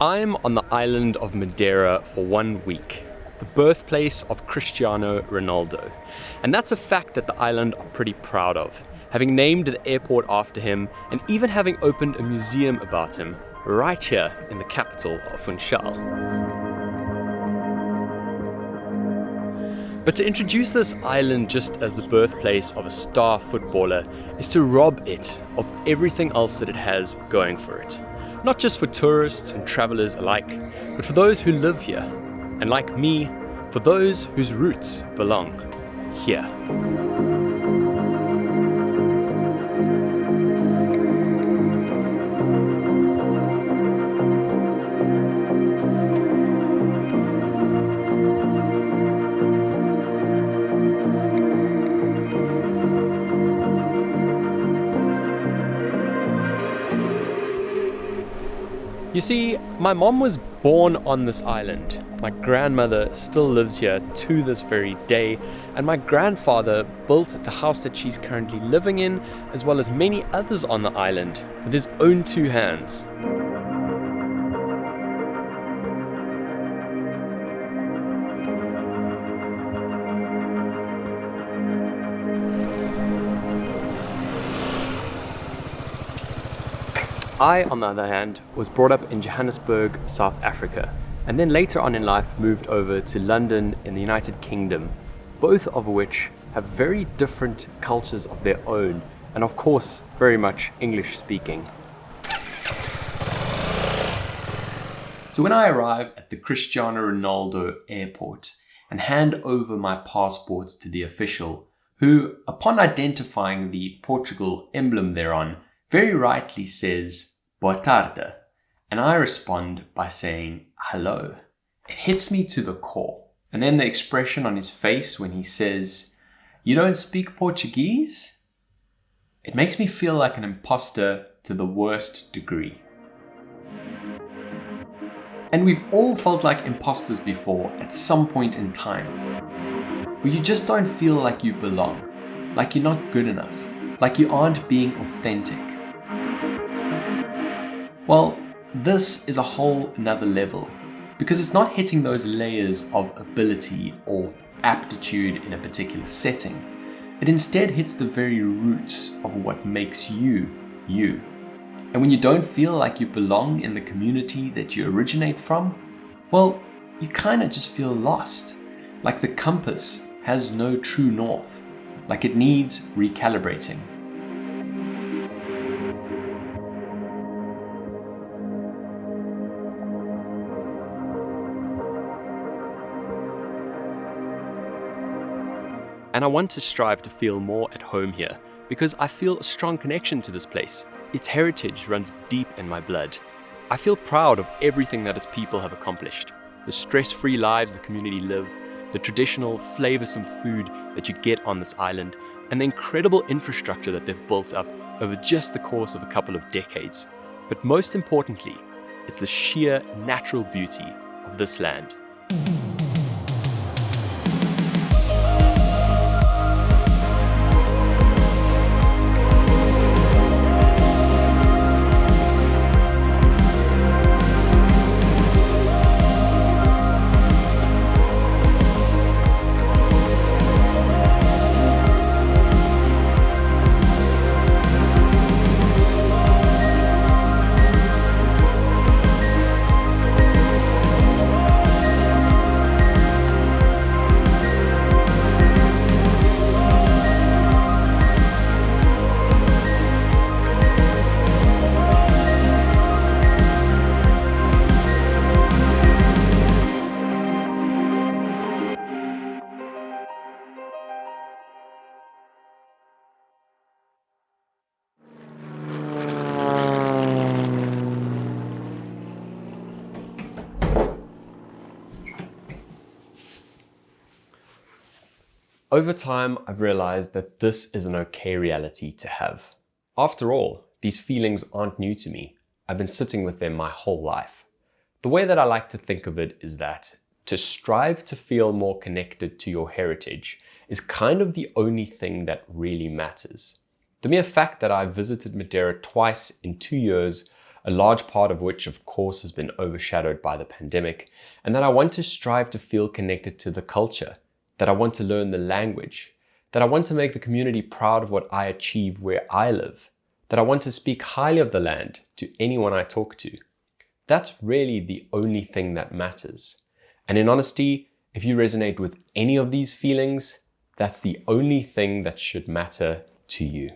I'm on the island of Madeira for 1 week, the birthplace of Cristiano Ronaldo. And that's a fact that the island are pretty proud of, having named the airport after him and even having opened a museum about him right here in the capital of Funchal. But to introduce this island just as the birthplace of a star footballer is to rob it of everything else that it has going for it. Not just for tourists and travelers alike, but for those who live here, and like me, for those whose roots belong here. You see, my mom was born on this island. My grandmother still lives here to this very day, and my grandfather built the house that she's currently living in, as well as many others on the island, with his own two hands. I, on the other hand, was brought up in Johannesburg, South Africa, and then later on in life moved over to London in the United Kingdom, both of which have very different cultures of their own, and of course, very much English speaking. So when I arrive at the Cristiano Ronaldo airport and hand over my passport to the official, who, upon identifying the Portugal emblem thereon, very rightly says, "Boa tarde," and I respond by saying, "Hello." It hits me to the core. And then the expression on his face when he says, "You don't speak Portuguese?" It makes me feel like an imposter to the worst degree. And we've all felt like imposters before at some point in time, where you just don't feel like you belong, like you're not good enough, like you aren't being authentic. Well, this is a whole another level, because it's not hitting those layers of ability or aptitude in a particular setting. It instead hits the very roots of what makes you, you. And when you don't feel like you belong in the community that you originate from, well, you kind of just feel lost, like the compass has no true north, like it needs recalibrating. And I want to strive to feel more at home here, because I feel a strong connection to this place. Its heritage runs deep in my blood. I feel proud of everything that its people have accomplished. The stress-free lives the community live, the traditional flavoursome food that you get on this island, and the incredible infrastructure that they've built up over just the course of a couple of decades. But most importantly, it's the sheer natural beauty of this land. Over time, I've realized that this is an okay reality to have. After all, these feelings aren't new to me. I've been sitting with them my whole life. The way that I like to think of it is that to strive to feel more connected to your heritage is kind of the only thing that really matters. The mere fact that I visited Madeira twice in 2 years a large part of which, of course, has been overshadowed by the pandemic, and that I want to strive to feel connected to the culture, that I want to learn the language, that I want to make the community proud of what I achieve where I live, that I want to speak highly of the land to anyone I talk to. That's really the only thing that matters. And in honesty, if you resonate with any of these feelings, that's the only thing that should matter to you.